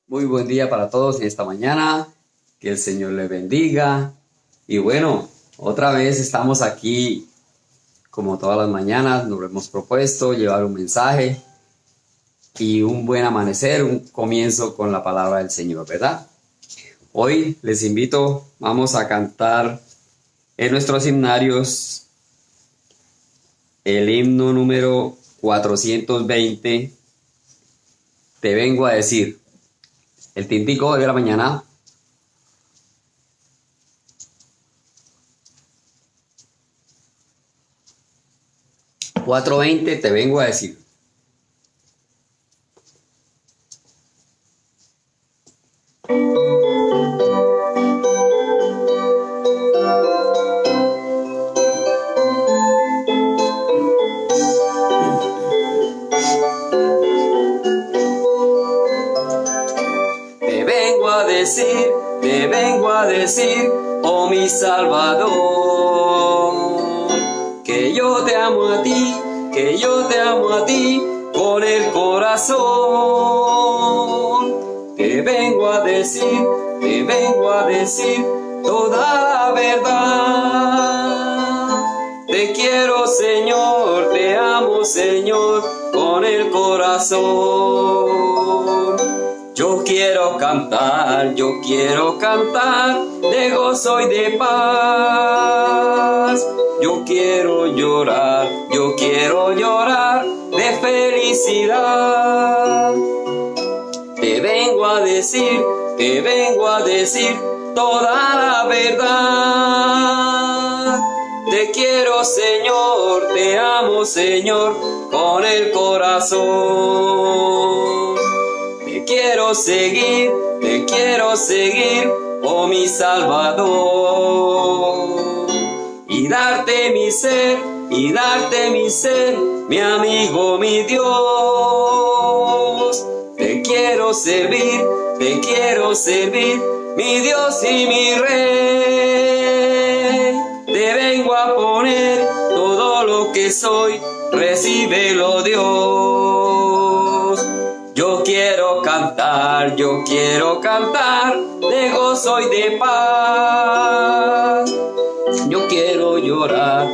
Muy buen día para todos en esta mañana. Que el Señor les bendiga. Y bueno, otra vez estamos aquí como todas las mañanas. Nos hemos propuesto llevar un mensaje y un buen amanecer, un comienzo con la palabra del Señor, ¿verdad? Hoy les invito, vamos a cantar en nuestros himnarios el himno número 420. Te vengo a decir. El tintico de la mañana. $4.20, te vengo a decir. Te vengo a decir, oh mi Salvador, que yo te amo a ti, que yo te amo a ti con el corazón. Te vengo a decir toda la verdad. Te quiero, Señor, te amo, Señor, con el corazón. Yo quiero cantar de gozo y de paz. Yo quiero llorar de felicidad. Te vengo a decir toda la verdad. Te quiero, Señor, te amo, Señor, con el corazón. Te quiero seguir, oh mi Salvador, y darte mi ser, mi amigo, mi Dios. Te quiero servir, mi Dios y mi Rey. Te vengo a poner todo lo que soy, recíbelo, Dios. Yo quiero cantar de gozo y de paz. Yo quiero llorar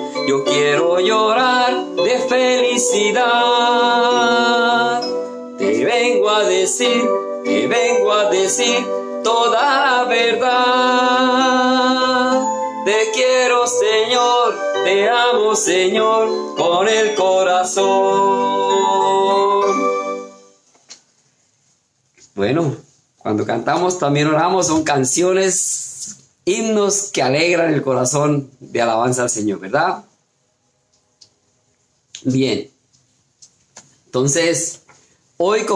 de felicidad. Te vengo a decir toda la verdad. Te quiero, Señor, te amo, Señor, con el corazón. Bueno, cuando cantamos también oramos, son canciones, himnos que alegran el corazón de alabanza al Señor, ¿verdad? Bien, entonces hoy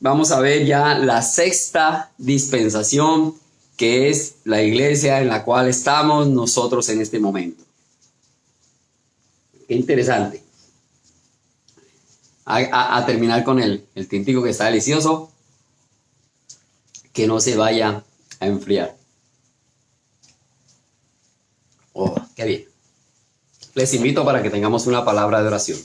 vamos a ver ya la sexta dispensación, que es la iglesia en la cual estamos nosotros en este momento. Qué interesante. A terminar con el tintico que está delicioso. Que no se vaya a enfriar. Oh, qué bien. Les invito para que tengamos una palabra de oración.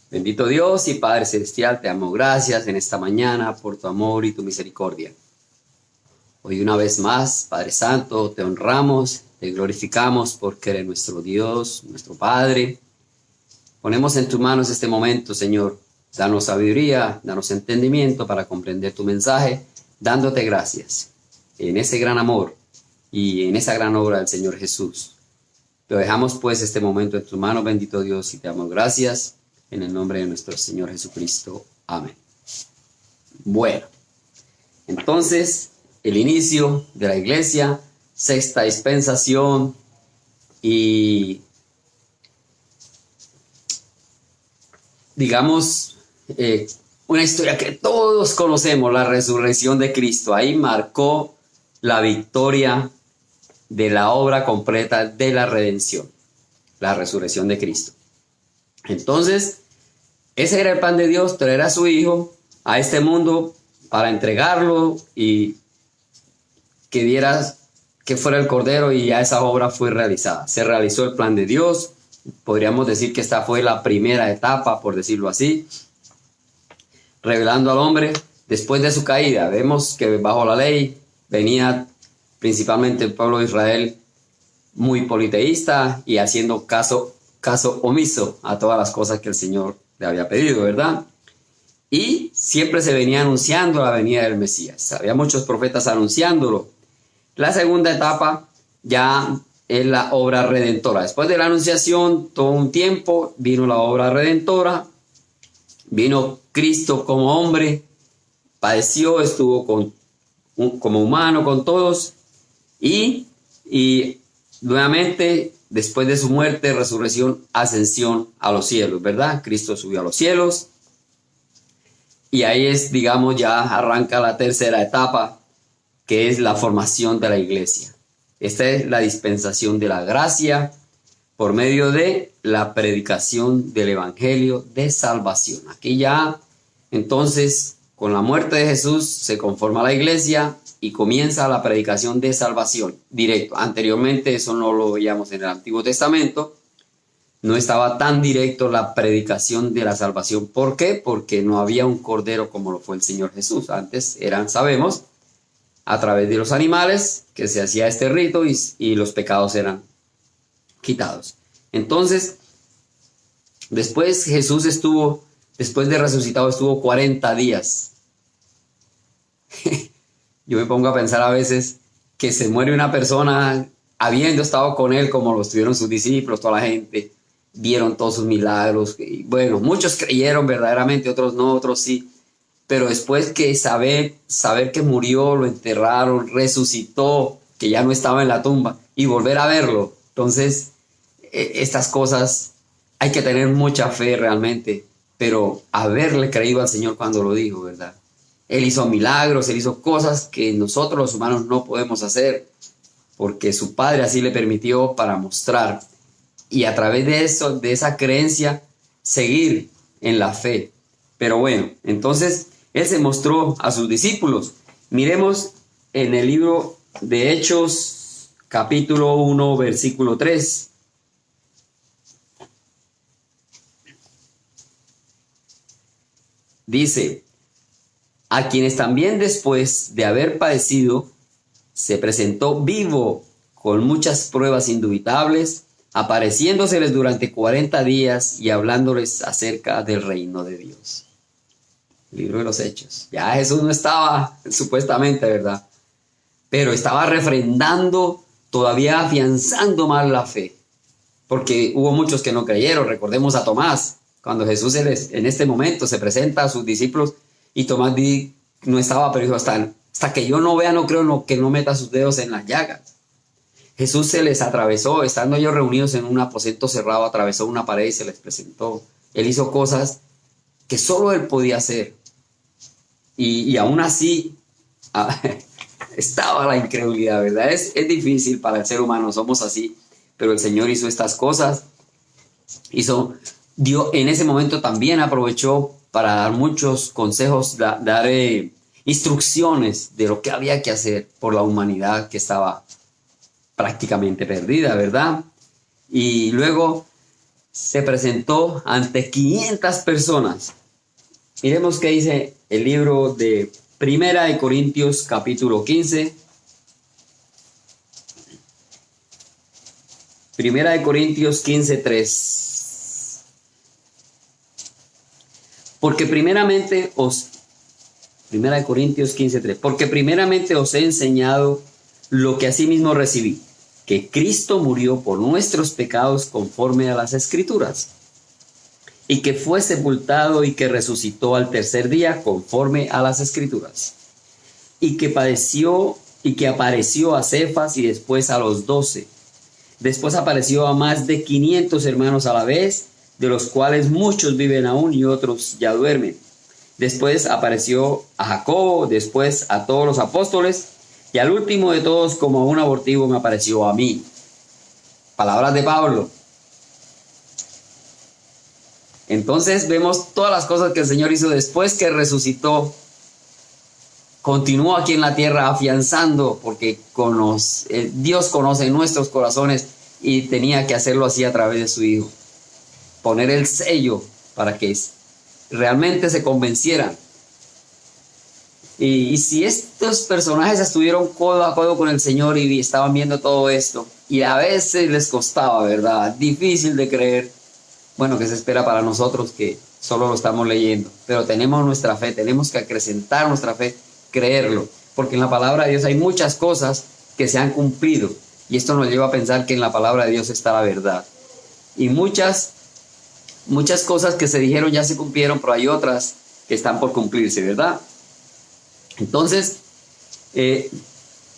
Bendito Dios y Padre Celestial, te amo, gracias en esta mañana por tu amor y tu misericordia. Hoy una vez más, Padre Santo, te honramos, te glorificamos porque eres nuestro Dios, nuestro Padre. Ponemos en tus manos este momento, Señor. Danos sabiduría, danos entendimiento para comprender tu mensaje, dándote gracias en ese gran amor y en esa gran obra del Señor Jesús. Lo dejamos pues este momento en tus manos, bendito Dios, y te damos gracias en el nombre de nuestro Señor Jesucristo. Amén. Bueno, entonces el inicio de la iglesia, sexta dispensación, y digamos una historia que todos conocemos, la resurrección de Cristo. Ahí marcó la victoria de la obra completa de la redención, la resurrección de Cristo. Entonces, ese era el plan de Dios, traer a su Hijo a este mundo para entregarlo y que fuera el Cordero, y ya esa obra fue realizada. Se realizó el plan de Dios. Podríamos decir que esta fue la primera etapa, por decirlo así, revelando al hombre después de su caída. Vemos que bajo la ley venía principalmente el pueblo de Israel muy politeísta y haciendo caso omiso a todas las cosas que el Señor le había pedido, ¿verdad? Y siempre se venía anunciando la venida del Mesías. Había muchos profetas anunciándolo. La segunda etapa ya es la obra redentora. Después de la anunciación, todo un tiempo, vino la obra redentora. Vino Cristo como hombre, padeció, estuvo como humano con todos. Y nuevamente, después de su muerte, resurrección, ascensión a los cielos, ¿verdad? Cristo subió a los cielos. Y ahí es, digamos, ya arranca la tercera etapa, que es la formación de la iglesia. Esta es la dispensación de la gracia por medio de la predicación del evangelio de salvación. Aquí ya, entonces, con la muerte de Jesús se conforma la iglesia y comienza la predicación de salvación directo. Anteriormente eso no lo veíamos en el Antiguo Testamento. No estaba tan directo la predicación de la salvación. ¿Por qué? Porque no había un cordero como lo fue el Señor Jesús. Antes eran, sabemos, a través de los animales que se hacía este rito y los pecados eran quitados. Entonces, después Jesús después de resucitado, estuvo 40 días. Yo me pongo a pensar a veces que se muere una persona habiendo estado con él como lo estuvieron sus discípulos, toda la gente. Vieron todos sus milagros. Y bueno, muchos creyeron verdaderamente, otros no, otros sí. Pero después que saber que murió, lo enterraron, resucitó, que ya no estaba en la tumba, y volver a verlo. Entonces, estas cosas hay que tener mucha fe realmente, pero haberle creído al Señor cuando lo dijo, ¿verdad? Él hizo milagros, Él hizo cosas que nosotros los humanos no podemos hacer, porque su Padre así le permitió para mostrar. Y a través de eso, de esa creencia, seguir en la fe. Pero bueno, entonces Él se mostró a sus discípulos. Miremos en el libro de Hechos, capítulo 1, versículo 3. Dice, a quienes también después de haber padecido, se presentó vivo con muchas pruebas indubitables, apareciéndoseles durante 40 días y hablándoles acerca del reino de Dios. Libro de los Hechos. Ya Jesús no estaba, supuestamente, ¿verdad? Pero estaba refrendando, todavía afianzando más la fe. Porque hubo muchos que no creyeron. Recordemos a Tomás, cuando Jesús en este momento se presenta a sus discípulos y Tomás no estaba, pero dijo, hasta que yo no vea, no creo, que no meta sus dedos en las llagas. Jesús se les atravesó, estando ellos reunidos en un aposento cerrado, atravesó una pared y se les presentó. Él hizo cosas que solo Él podía hacer. Y aún así estaba la incredulidad, ¿verdad? Es difícil para el ser humano, somos así, pero el Señor hizo estas cosas. Dios en ese momento también aprovechó para dar muchos consejos, dar instrucciones de lo que había que hacer por la humanidad que estaba prácticamente perdida, ¿verdad? Y luego se presentó ante 500 personas. Miremos qué dice el libro de Primera de Corintios, capítulo 15. Primera de Corintios 15:3. Porque primeramente Primera de Corintios 15:3. Porque primeramente os he enseñado lo que asimismo recibí, que Cristo murió por nuestros pecados conforme a las Escrituras, y que fue sepultado y que resucitó al tercer día conforme a las Escrituras, y que padeció y que apareció a Cefas y después a los 12. Después apareció a más de 500 hermanos a la vez, de los cuales muchos viven aún y otros ya duermen. Después apareció a Jacobo, después a todos los apóstoles, y al último de todos, como a un abortivo, me apareció a mí. Palabras de Pablo. Entonces vemos todas las cosas que el Señor hizo después que resucitó. Continuó aquí en la tierra afianzando, porque Dios conoce nuestros corazones y tenía que hacerlo así a través de su Hijo. Poner el sello para que realmente se convencieran. Y si estos personajes estuvieron codo a codo con el Señor y estaban viendo todo esto, y a veces les costaba, ¿verdad? Difícil de creer. Bueno, ¿qué se espera para nosotros que solo lo estamos leyendo? Pero tenemos nuestra fe, tenemos que acrecentar nuestra fe, creerlo. Porque en la palabra de Dios hay muchas cosas que se han cumplido. Y esto nos lleva a pensar que en la palabra de Dios está la verdad. Y muchas cosas que se dijeron ya se cumplieron, pero hay otras que están por cumplirse, ¿verdad? Entonces,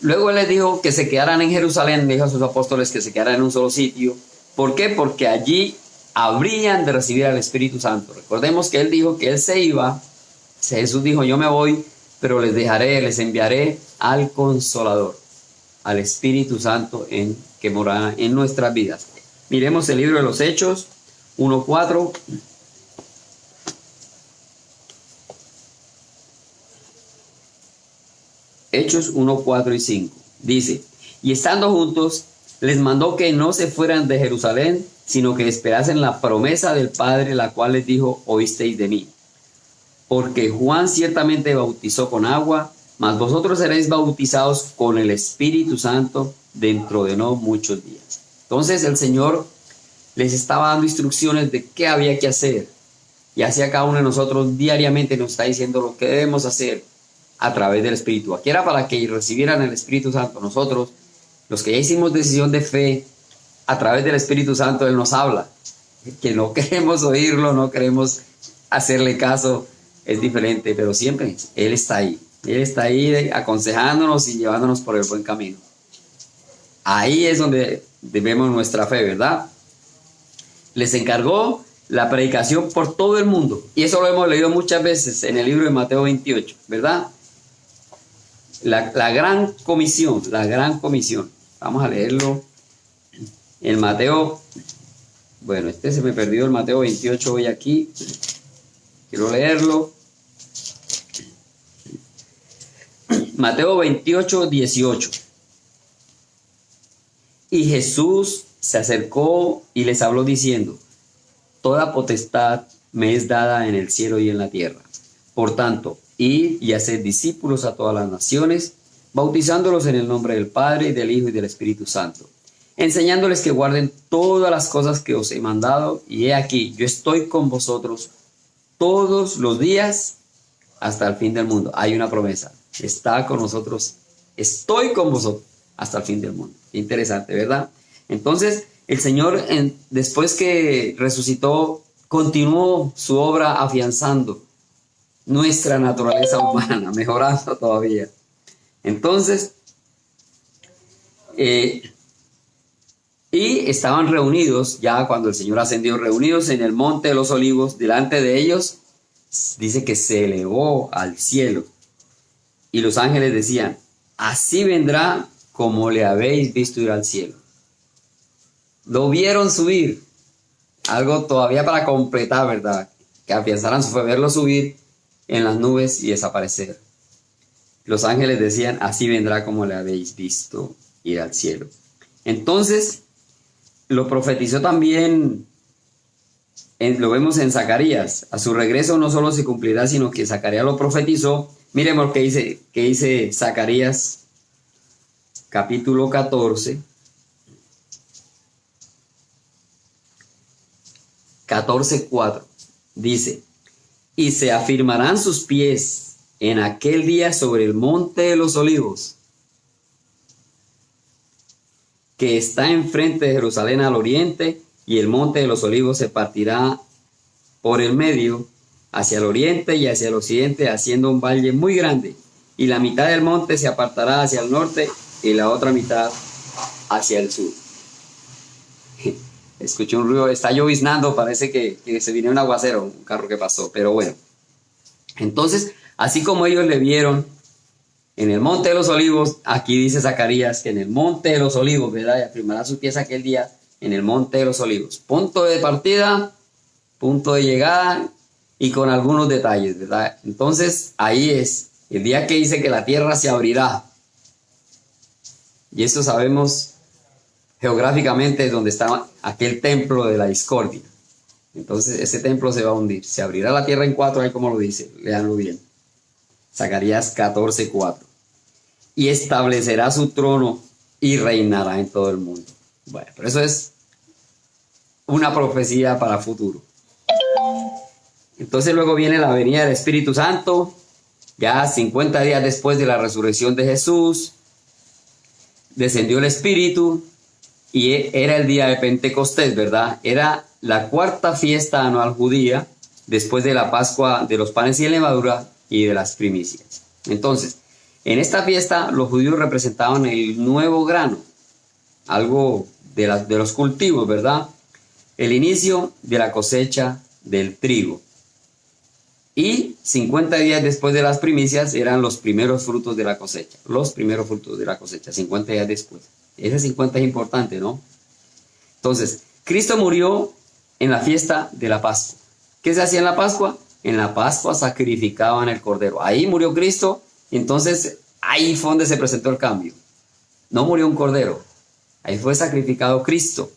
luego él les dijo que se quedaran en Jerusalén, dijo a sus apóstoles que se quedaran en un solo sitio. ¿Por qué? Porque allí habrían de recibir al Espíritu Santo. Recordemos que él dijo que él se iba. Jesús dijo, yo me voy, pero les dejaré, les enviaré al Consolador, al Espíritu Santo que morará en nuestras vidas. Miremos el libro de los Hechos 1:4. Hechos 1:4 y 5. Dice, y estando juntos, les mandó que no se fueran de Jerusalén, sino que esperasen la promesa del Padre, la cual les dijo, oísteis de mí. Porque Juan ciertamente bautizó con agua, mas vosotros seréis bautizados con el Espíritu Santo dentro de no muchos días. Entonces el Señor les estaba dando instrucciones de qué había que hacer. Y así a cada uno de nosotros diariamente nos está diciendo lo que debemos hacer a través del Espíritu. Aquí era para que recibieran el Espíritu Santo. Nosotros, los que ya hicimos decisión de fe, a través del Espíritu Santo Él nos habla. Que no queremos oírlo, no queremos hacerle caso, es diferente, pero siempre Él está ahí. Él está ahí aconsejándonos y llevándonos por el buen camino. Ahí es donde debemos nuestra fe, ¿verdad? Les encargó la predicación por todo el mundo. Y eso lo hemos leído muchas veces en el libro de Mateo 28, ¿verdad? La gran comisión, la gran comisión. Vamos a leerlo en Mateo. Bueno, se me perdió el Mateo 28 hoy aquí. Quiero leerlo. Mateo 28, 18. Y Jesús se acercó y les habló diciendo, toda potestad me es dada en el cielo y en la tierra. Por tanto, id y haced discípulos a todas las naciones, bautizándolos en el nombre del Padre, y del Hijo y del Espíritu Santo, enseñándoles que guarden todas las cosas que os he mandado, y he aquí, yo estoy con vosotros todos los días hasta el fin del mundo. Hay una promesa, está con nosotros, estoy con vosotros hasta el fin del mundo. Interesante, ¿verdad? Entonces, el Señor, después que resucitó, continuó su obra afianzando nuestra naturaleza humana, mejorando todavía. Entonces, y estaban reunidos, ya cuando el Señor ascendió, reunidos en el monte de los olivos, delante de ellos, dice que se elevó al cielo. Y los ángeles decían, así vendrá como le habéis visto ir al cielo. Lo vieron subir, algo todavía para completar, ¿verdad? Que afianzaran su fe, verlo subir en las nubes y desaparecer. Los ángeles decían, así vendrá como le habéis visto ir al cielo. Entonces, lo profetizó también, lo vemos en Zacarías. A su regreso no solo se cumplirá, sino que Zacarías lo profetizó. Miremos qué dice Zacarías, capítulo 14. 14:4 dice, y se afirmarán sus pies en aquel día sobre el monte de los olivos, que está enfrente de Jerusalén al oriente, y el monte de los olivos se partirá por el medio, hacia el oriente y hacia el occidente, haciendo un valle muy grande, y la mitad del monte se apartará hacia el norte, y la otra mitad hacia el sur. Escuché un ruido, está lloviznando, parece que se vino un aguacero, un carro que pasó, pero bueno. Entonces, así como ellos le vieron en el monte de los olivos, aquí dice Zacarías que en el monte de los olivos, ¿verdad? Y afirmará sus pies aquel día en el monte de los olivos. Punto de partida, punto de llegada y con algunos detalles, ¿verdad? Entonces, ahí es, el día que dice que la tierra se abrirá. Y eso sabemos geográficamente es donde está aquel templo de la discordia. Entonces ese templo se va a hundir. Se abrirá la tierra en cuatro, ahí como lo dice, leanlo bien. Zacarías 14:4. Y establecerá su trono y reinará en todo el mundo. Bueno, pero eso es una profecía para futuro. Entonces luego viene la venida del Espíritu Santo, ya 50 días después de la resurrección de Jesús, descendió el Espíritu y era el día de Pentecostés, ¿verdad? Era la cuarta fiesta anual judía después de la Pascua de los panes sin levadura y de las primicias. Entonces, en esta fiesta los judíos representaban el nuevo grano, algo de los cultivos, ¿verdad? El inicio de la cosecha del trigo. Y 50 días después de las primicias eran los primeros frutos de la cosecha. Los primeros frutos de la cosecha, 50 días después. Ese 50 es importante, ¿no? Entonces, Cristo murió en la fiesta de la Pascua. ¿Qué se hacía en la Pascua? En la Pascua sacrificaban el cordero. Ahí murió Cristo, entonces ahí fue donde se presentó el cambio. No murió un cordero, ahí fue sacrificado Cristo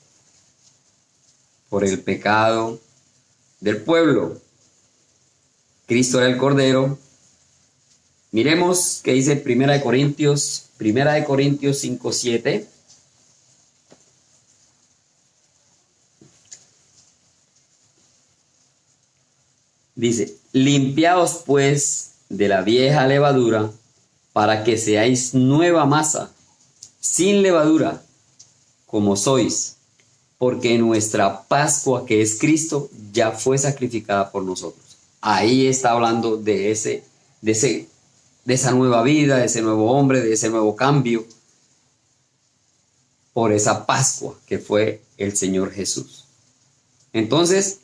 por el pecado del pueblo. Cristo era el cordero. Miremos qué dice Primera de Corintios 5:7. Dice, limpiaos pues de la vieja levadura para que seáis nueva masa, sin levadura, como sois, porque nuestra Pascua, que es Cristo, ya fue sacrificada por nosotros. Ahí está hablando de esa nueva vida, de ese nuevo hombre, de ese nuevo cambio, por esa Pascua que fue el Señor Jesús. Entonces,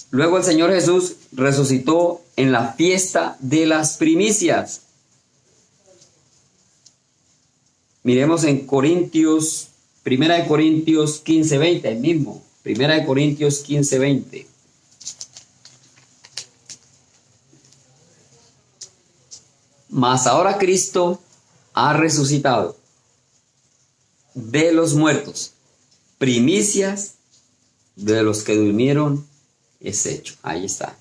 luego el Señor Jesús resucitó en la fiesta de las primicias. Miremos en Corintios, 1 Corintios 15:20, el mismo. 1 Corintios 15:20. Mas ahora Cristo ha resucitado de los muertos, primicias de los que durmieron es hecho. Ahí está.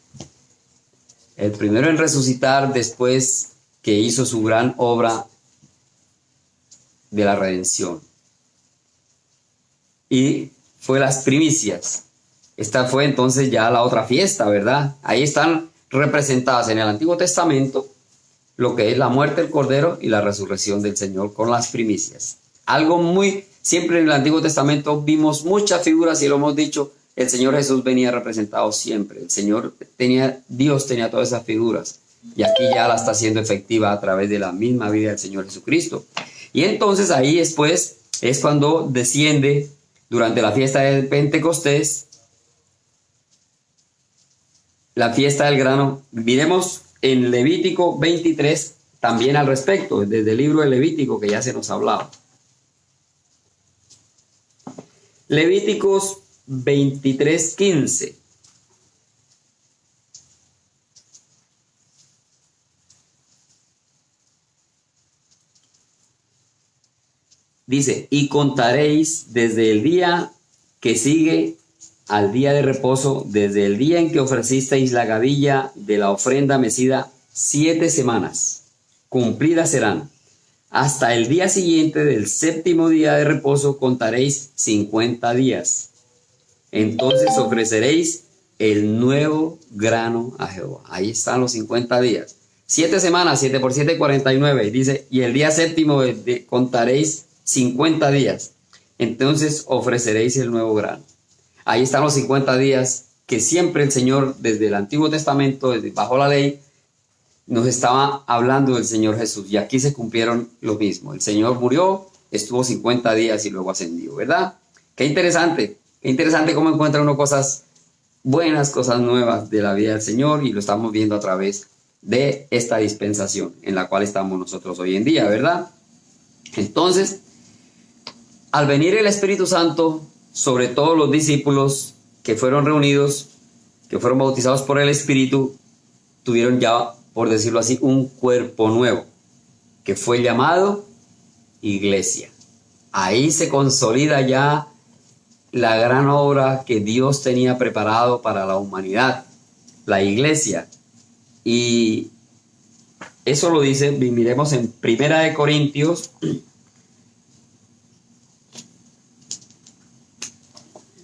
El primero en resucitar después que hizo su gran obra de la redención. Y fue las primicias. Esta fue entonces ya la otra fiesta, ¿verdad? Ahí están representadas en el Antiguo Testamento lo que es la muerte del Cordero y la resurrección del Señor con las primicias. Siempre en el Antiguo Testamento vimos muchas figuras y lo hemos dicho, el Señor Jesús venía representado siempre. Dios tenía todas esas figuras y aquí ya la está haciendo efectiva a través de la misma vida del Señor Jesucristo. Y entonces ahí después es cuando desciende durante la fiesta del Pentecostés, la fiesta del grano. Miremos en Levítico 23 también al respecto, desde el libro de Levítico que ya se nos hablaba. Levíticos 23:15. Dice, y contaréis desde el día que sigue al día de reposo, desde el día en que ofrecisteis la gavilla de la ofrenda mecida, 7 semanas, cumplidas serán. Hasta el día siguiente del séptimo día de reposo contaréis 50 días. Entonces ofreceréis el nuevo grano a Jehová. Ahí están los 50 días. 7 semanas, 7 por 7, 49. Dice, y el día séptimo contaréis 50 días. Entonces ofreceréis el nuevo grano. Ahí están los 50 días que siempre el Señor, desde el Antiguo Testamento, desde bajo la ley, nos estaba hablando del Señor Jesús. Y aquí se cumplieron lo mismo. El Señor murió, estuvo 50 días y luego ascendió, ¿verdad? Qué interesante cómo encuentra uno cosas buenas, cosas nuevas de la vida del Señor, y lo estamos viendo a través de esta dispensación en la cual estamos nosotros hoy en día, ¿verdad? Entonces, al venir el Espíritu Santo sobre todos los discípulos que fueron reunidos, que fueron bautizados por el Espíritu, tuvieron ya, por decirlo así, un cuerpo nuevo, que fue llamado iglesia. Ahí se consolida ya la gran obra que Dios tenía preparado para la humanidad, la iglesia. Y Eso lo dice, miremos en Primera de Corintios.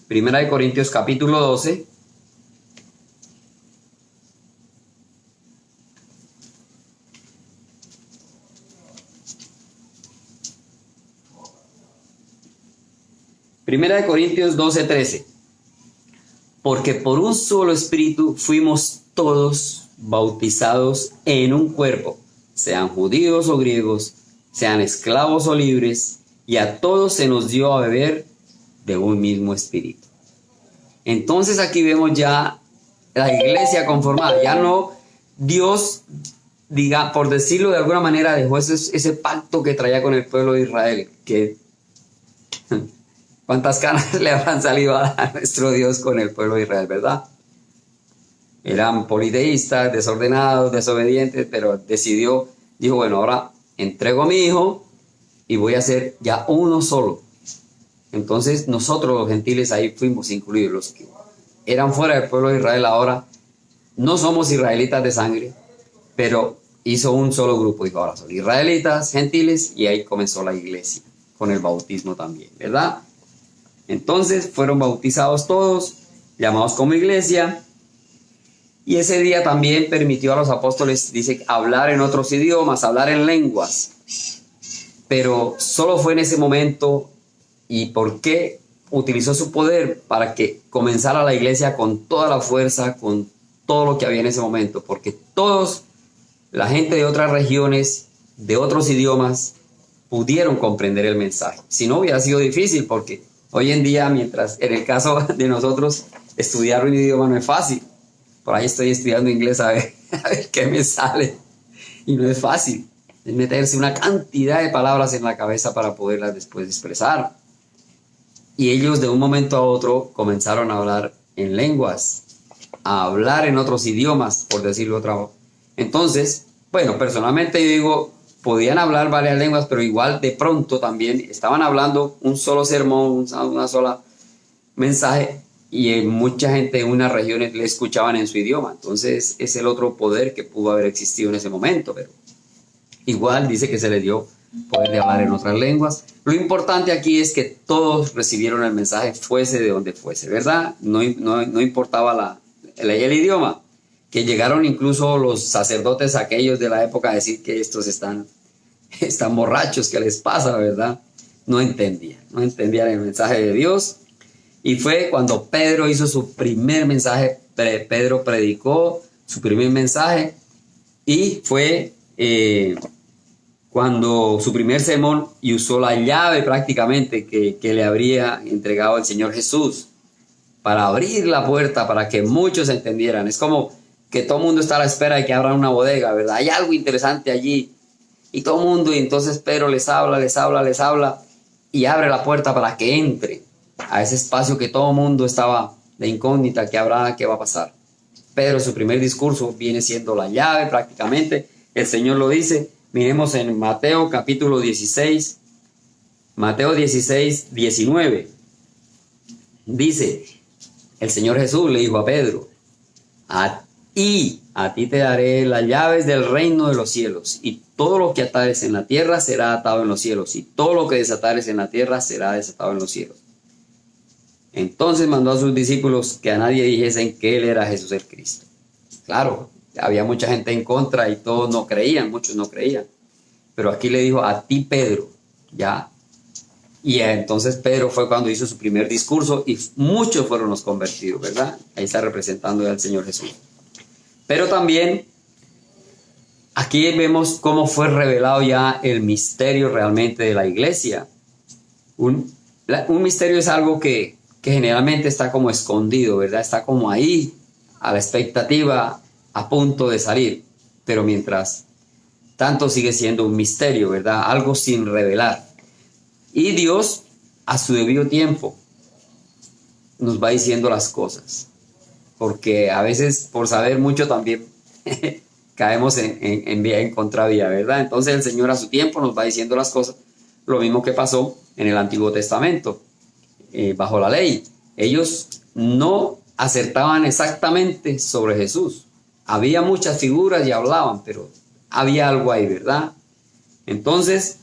Primera de Corintios capítulo 12. Primera de Corintios 12:13. Porque por un solo espíritu fuimos todos bautizados en un cuerpo, sean judíos o griegos, sean esclavos o libres, y a todos se nos dio a beber de un mismo espíritu. Entonces aquí vemos ya la iglesia conformada. Ya no Dios, diga, por decirlo de alguna manera, dejó ese pacto que traía con el pueblo de Israel, que cuántas canas le habrán salido a nuestro Dios con el pueblo de Israel, ¿verdad? Eran politeístas, desordenados, desobedientes, pero dijo, bueno, ahora entrego a mi hijo y voy a ser ya uno solo. Entonces nosotros los gentiles ahí fuimos incluidos, los que eran fuera del pueblo de Israel ahora no somos israelitas de sangre, pero hizo un solo grupo, dijo, ahora son israelitas, gentiles, y ahí comenzó la iglesia, con el bautismo también, ¿verdad? Entonces fueron bautizados todos, llamados como iglesia, y ese día también permitió a los apóstoles, dice, hablar en otros idiomas, hablar en lenguas, pero solo fue en ese momento. ¿Y por qué? Utilizó su poder para que comenzara la iglesia con toda la fuerza, con todo lo que había en ese momento, porque todos, la gente de otras regiones, de otros idiomas, pudieron comprender el mensaje. Si no, hubiera sido difícil, porque hoy en día, mientras en el caso de nosotros, estudiar un idioma no es fácil. Por ahí estoy estudiando inglés a ver qué me sale. Y no es fácil. Es meterse una cantidad de palabras en la cabeza para poderlas después expresar. Y ellos de un momento a otro comenzaron a hablar en lenguas, a hablar en otros idiomas, por decirlo otra vez. Entonces, bueno, personalmente yo digo, podían hablar varias lenguas, pero igual de pronto también estaban hablando un solo sermón, una sola mensaje, y mucha gente en unas regiones le escuchaban en su idioma. Entonces es el otro poder que pudo haber existido en ese momento, pero igual dice que se le dio poder de hablar en otras lenguas. Lo importante aquí es que todos recibieron el mensaje, fuese de donde fuese, ¿verdad? No importaba el idioma, que llegaron incluso los sacerdotes aquellos de la época a decir que estos están borrachos, ¿qué les pasa, verdad? No entendían el mensaje de Dios. Y fue cuando Pedro hizo su primer mensaje, Pedro predicó su primer mensaje, y fue cuando su primer sermón, y usó la llave prácticamente que le habría entregado el Señor Jesús para abrir la puerta para que muchos entendieran. Es como que todo el mundo está a la espera de que abran una bodega, ¿verdad? Hay algo interesante allí y todo el mundo, y entonces Pedro les habla y abre la puerta para que entre a ese espacio que todo el mundo estaba de incógnita, qué habrá, qué va a pasar. Pedro, su primer discurso viene siendo la llave prácticamente. El Señor lo dice. Miremos en Mateo capítulo 16, Mateo 16, 19. Dice, el Señor Jesús le dijo a Pedro, a ti te daré las llaves del reino de los cielos, y todo lo que atares en la tierra será atado en los cielos, y todo lo que desatares en la tierra será desatado en los cielos. Entonces mandó a sus discípulos que a nadie dijesen que él era Jesús el Cristo. Claro, había mucha gente en contra y todos no creían, muchos no creían. Pero aquí le dijo, a ti Pedro, ya. Y entonces Pedro fue cuando hizo su primer discurso y muchos fueron los convertidos, ¿verdad? Ahí está representando al Señor Jesús. Pero también aquí vemos cómo fue revelado ya el misterio realmente de la iglesia. Un misterio es algo que generalmente está como escondido, ¿verdad? Está como ahí, a la expectativa, a punto de salir. Pero mientras tanto sigue siendo un misterio, ¿verdad? Algo sin revelar. Y Dios, a su debido tiempo, nos va diciendo las cosas. Porque a veces, por saber mucho, también caemos en contravía, ¿verdad? Entonces el Señor a su tiempo nos va diciendo las cosas. Lo mismo que pasó en el Antiguo Testamento. Bajo la ley, ellos no acertaban exactamente sobre Jesús. Había muchas figuras y hablaban, pero había algo ahí, ¿verdad? Entonces,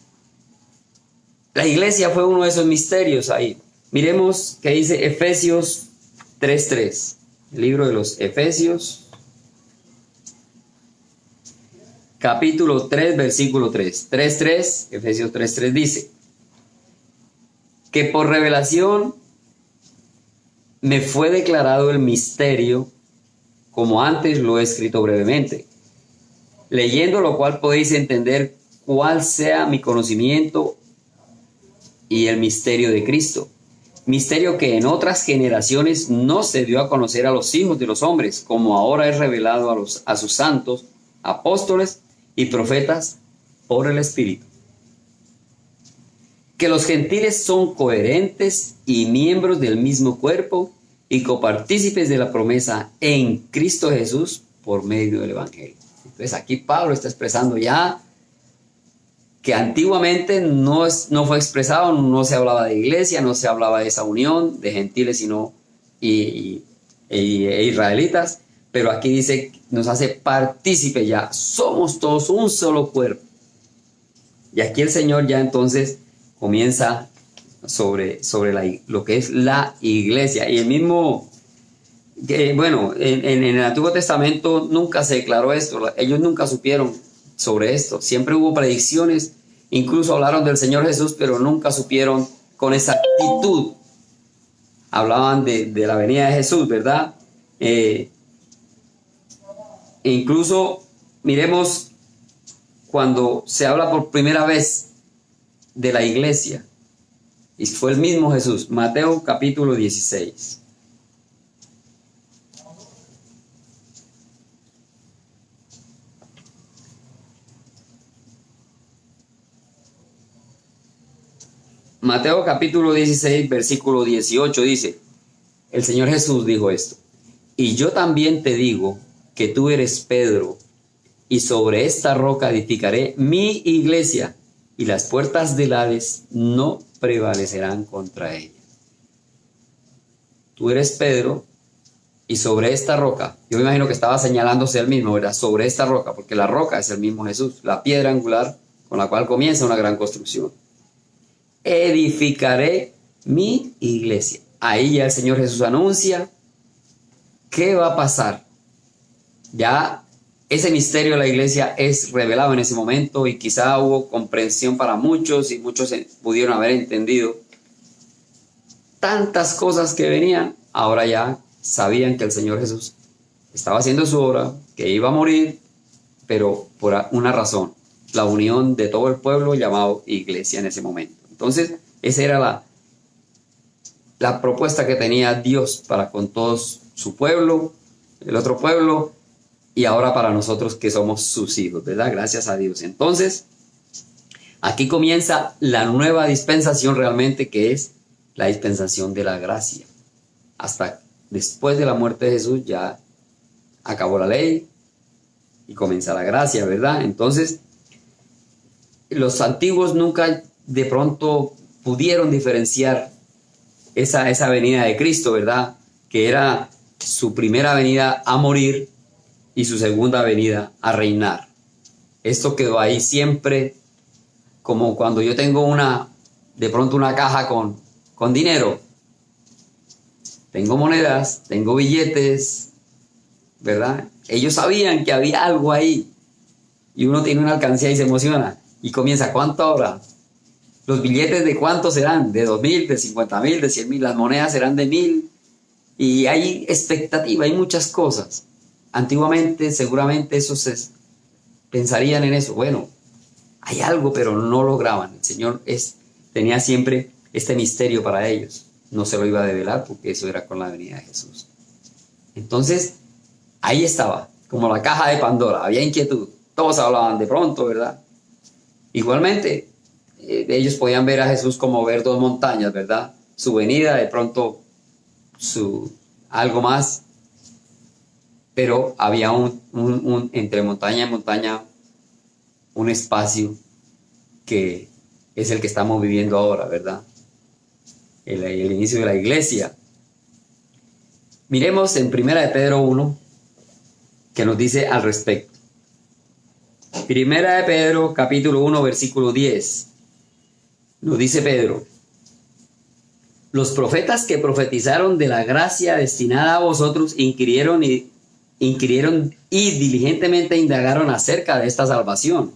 la iglesia fue uno de esos misterios ahí. Miremos qué dice Efesios 3:3, el libro de los Efesios, capítulo 3, versículo 3. 3:3, Efesios 3:3 dice, que por revelación me fue declarado el misterio, como antes lo he escrito brevemente, leyendo lo cual podéis entender cuál sea mi conocimiento y el misterio de Cristo. Misterio que en otras generaciones no se dio a conocer a los hijos de los hombres, como ahora es revelado a sus santos, apóstoles y profetas por el Espíritu. Que los gentiles son coherentes y miembros del mismo cuerpo y copartícipes de la promesa en Cristo Jesús por medio del Evangelio. Entonces aquí Pablo está expresando ya que antiguamente no fue expresado, no se hablaba de iglesia, no se hablaba de esa unión de gentiles e israelitas, pero aquí dice, nos hace partícipe ya, somos todos un solo cuerpo. Y aquí el Señor ya entonces comienza sobre lo que es la iglesia. Y el mismo, bueno, en el Antiguo Testamento nunca se declaró esto, ellos nunca supieron sobre esto, siempre hubo predicciones, incluso hablaron del Señor Jesús, pero nunca supieron con exactitud, hablaban de la venida de Jesús, ¿verdad? Incluso miremos cuando se habla por primera vez de la iglesia, y fue el mismo Jesús, Mateo capítulo 16. Mateo capítulo 16, versículo 18 dice, el Señor Jesús dijo esto, y yo también te digo que tú eres Pedro, y sobre esta roca edificaré mi iglesia, y las puertas del Hades no prevalecerán contra ella. Tú eres Pedro, y sobre esta roca, yo me imagino que estaba señalándose él mismo, ¿verdad? Sobre esta roca, porque la roca es el mismo Jesús, la piedra angular con la cual comienza una gran construcción. Edificaré mi iglesia. Ahí ya el Señor Jesús anuncia qué va a pasar. Ya ese misterio de la iglesia es revelado en ese momento y quizá hubo comprensión para muchos y muchos pudieron haber entendido tantas cosas que venían. Ahora ya sabían que el Señor Jesús estaba haciendo su obra, que iba a morir, pero por una razón, la unión de todo el pueblo llamado iglesia en ese momento. Entonces, esa era la propuesta que tenía Dios para con todos su pueblo, el otro pueblo, y ahora para nosotros que somos sus hijos, ¿verdad? Gracias a Dios. Entonces, aquí comienza la nueva dispensación realmente, que es la dispensación de la gracia. Hasta después de la muerte de Jesús ya acabó la ley y comienza la gracia, ¿verdad? Entonces, los antiguos nunca de pronto pudieron diferenciar esa venida de Cristo, ¿verdad? Que era su primera venida a morir y su segunda venida a reinar. Esto quedó ahí siempre, como cuando yo tengo de pronto una caja con dinero. Tengo monedas, tengo billetes, ¿verdad? Ellos sabían que había algo ahí y uno tiene una alcancía y se emociona y comienza, ¿cuánto ahora? Los billetes de cuánto serán, de 2.000, de 50.000, de 100.000, las monedas serán de 1.000 y hay expectativa, hay muchas cosas. Antiguamente seguramente pensarían en eso, bueno, hay algo pero no lograban. El Señor tenía siempre este misterio para ellos, no se lo iba a develar porque eso era con la venida de Jesús. Entonces ahí estaba, como la caja de Pandora, había inquietud, todos hablaban de pronto, ¿verdad? Igualmente ellos podían ver a Jesús como ver dos montañas, ¿verdad? Su venida, de pronto algo más, pero había entre montaña y montaña un espacio que es el que estamos viviendo ahora, ¿verdad? El inicio de la iglesia. Miremos en 1 de Pedro 1 que nos dice al respecto. Primera de Pedro, capítulo 1, versículo 10. Nos dice Pedro: los profetas que profetizaron de la gracia destinada a vosotros inquirieron y diligentemente indagaron acerca de esta salvación,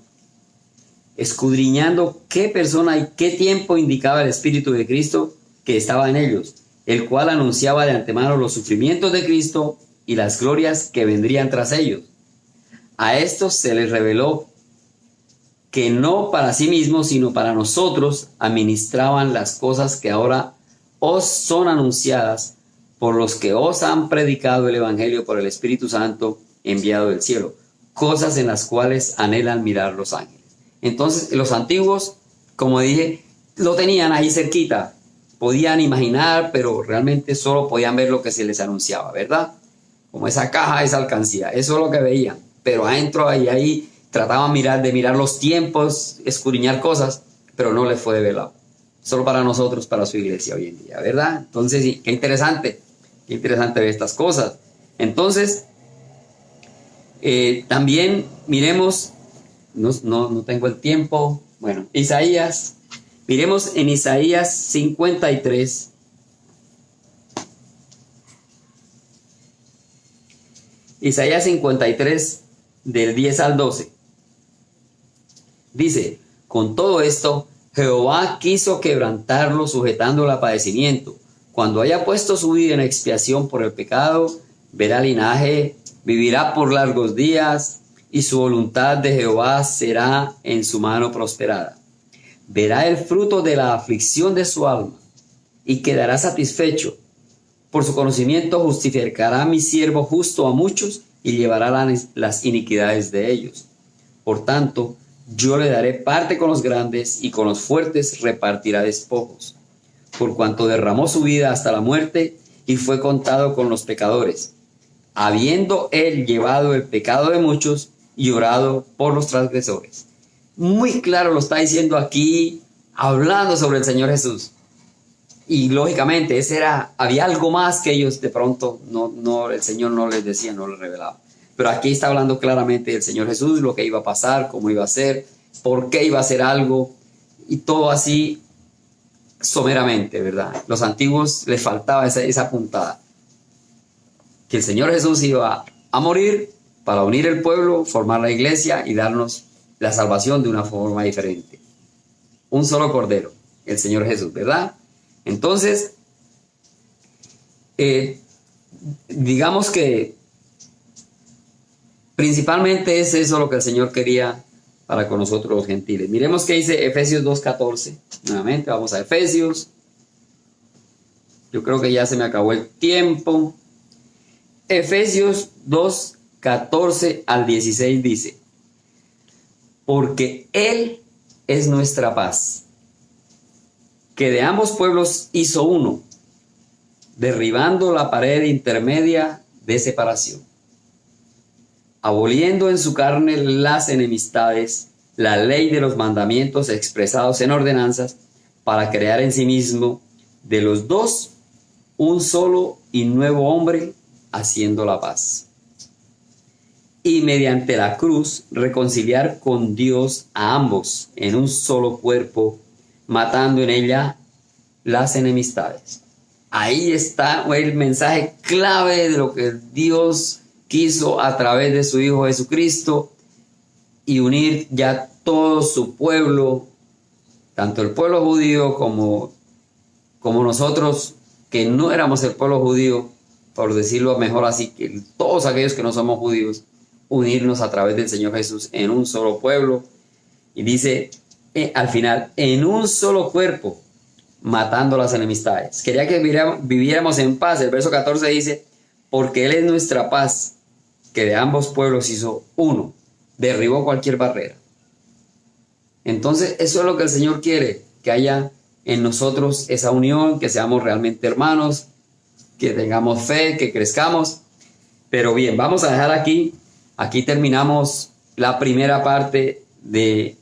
escudriñando qué persona y qué tiempo indicaba el Espíritu de Cristo que estaba en ellos, el cual anunciaba de antemano los sufrimientos de Cristo y las glorias que vendrían tras ellos. A estos se les reveló que no para sí mismos, sino para nosotros administraban las cosas que ahora os son anunciadas por los que os han predicado el Evangelio por el Espíritu Santo enviado del cielo, cosas en las cuales anhelan mirar los ángeles. Entonces, los antiguos, como dije, lo tenían ahí cerquita, podían imaginar, pero realmente solo podían ver lo que se les anunciaba, ¿verdad? Como esa caja, esa alcancía, eso es lo que veían, pero adentro ahí trataban de mirar los tiempos, escudriñar cosas, pero no les fue develado. Solo para nosotros, para su iglesia hoy en día, ¿verdad? Entonces, sí, qué interesante ver estas cosas. Entonces, también miremos, no tengo el tiempo, bueno, Isaías, miremos en Isaías 53. Isaías 53, del 10 al 12. Dice: con todo esto, Jehová quiso quebrantarlo, sujetándolo a padecimiento. Cuando haya puesto su vida en expiación por el pecado, verá linaje, vivirá por largos días, y su voluntad de Jehová será en su mano prosperada. Verá el fruto de la aflicción de su alma, y quedará satisfecho. Por su conocimiento justificará a mi siervo justo a muchos, y llevará las iniquidades de ellos. Por tanto, yo le daré parte con los grandes, y con los fuertes repartirá despojos. Por cuanto derramó su vida hasta la muerte, y fue contado con los pecadores, habiendo él llevado el pecado de muchos, y orado por los transgresores. Muy claro lo está diciendo aquí, hablando sobre el Señor Jesús. Y lógicamente había algo más que ellos de pronto el Señor no les decía, no les revelaba. Pero aquí está hablando claramente del Señor Jesús, lo que iba a pasar, cómo iba a ser, por qué iba a hacer algo, y todo así someramente, ¿verdad? Los antiguos les faltaba esa puntada, que el Señor Jesús iba a morir para unir el pueblo, formar la iglesia y darnos la salvación de una forma diferente. Un solo cordero, el Señor Jesús, ¿verdad? Entonces, digamos que principalmente es eso lo que el Señor quería para con nosotros los gentiles. Miremos qué dice Efesios 2:14. Nuevamente vamos a Efesios. Yo creo que ya se me acabó el tiempo. Efesios 2:14 al 16 dice: porque Él es nuestra paz, que de ambos pueblos hizo uno, derribando la pared intermedia de separación, aboliendo en su carne las enemistades, la ley de los mandamientos expresados en ordenanzas, para crear en sí mismo de los dos un solo y nuevo hombre, haciendo la paz. Y mediante la cruz reconciliar con Dios a ambos en un solo cuerpo, matando en ella las enemistades. Ahí está el mensaje clave de lo que Dios quiso a través de su Hijo Jesucristo, y unir ya todo su pueblo, tanto el pueblo judío como nosotros que no éramos el pueblo judío, por decirlo mejor así, que todos aquellos que no somos judíos, unirnos a través del Señor Jesús en un solo pueblo. Y dice al final, en un solo cuerpo, matando las enemistades. Quería que viviéramos en paz. El verso 14 dice: porque Él es nuestra paz, que de ambos pueblos hizo uno, derribó cualquier barrera. Entonces eso es lo que el Señor quiere, que haya en nosotros esa unión, que seamos realmente hermanos, que tengamos fe, que crezcamos. Pero bien, vamos a dejar aquí terminamos la primera parte de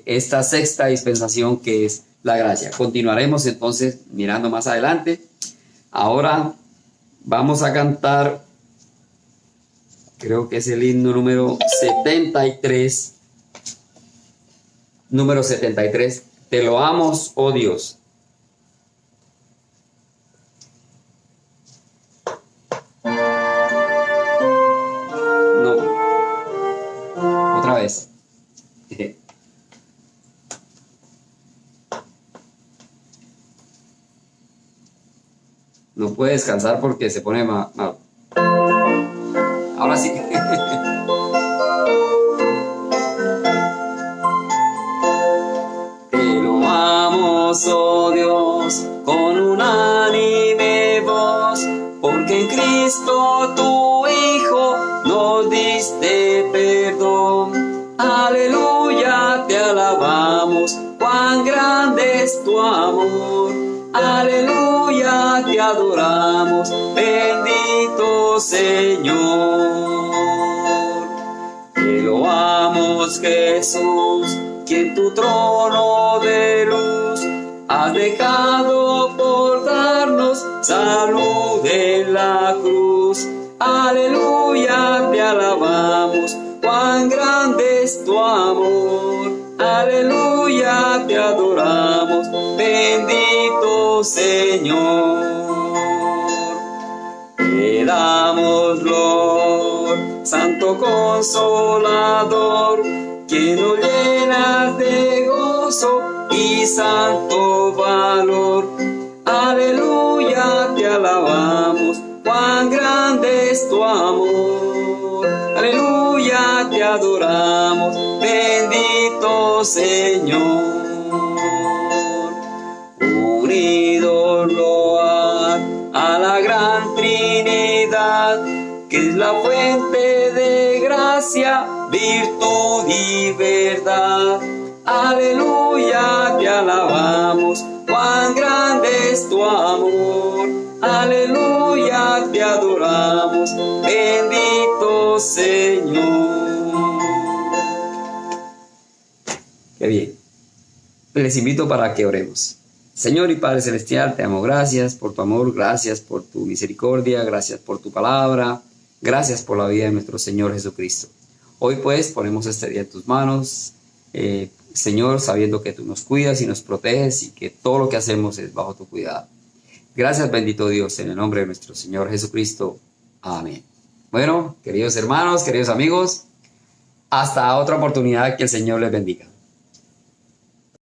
esta sexta dispensación, que es la gracia. Continuaremos entonces mirando más adelante. Ahora vamos a cantar Creo que es el himno número 73. Número 73. Te loamos, oh Dios. No. Otra vez. No puede descansar porque se pone mal. Ahora sí. Te loamos, oh Dios, con unánime voz, porque en Cristo tu Hijo nos diste perdón. Aleluya, te alabamos, cuán grande es tu amor. Aleluya, te adoramos, bendito Señor. Te loamos, Jesús, que en tu trono de luz has dejado por darnos salud en la cruz. Aleluya, te alabamos, cuán grande es tu amor. Aleluya, te adoramos, bendito Señor. Te damos gloria, Santo Consolador, que nos llenas de gozo y santo valor. Aleluya, te alabamos, cuán grande es tu amor. Aleluya, te adoramos, bendito Señor. Unidos loar a la gran Trinidad, que es la fuente de gracia, virtud y verdad. Aleluya, te alabamos, cuán grande es tu amor. Aleluya, te adoramos, bendito Señor. Qué bien. Les invito para que oremos. Señor y Padre Celestial, te amo. Gracias por tu amor, gracias por tu misericordia, gracias por tu palabra, gracias por la vida de nuestro Señor Jesucristo. Hoy pues ponemos este día en tus manos, Señor, sabiendo que tú nos cuidas y nos proteges y que todo lo que hacemos es bajo tu cuidado. Gracias, bendito Dios, en el nombre de nuestro Señor Jesucristo. Amén. Bueno, queridos hermanos, queridos amigos, hasta otra oportunidad, que el Señor les bendiga.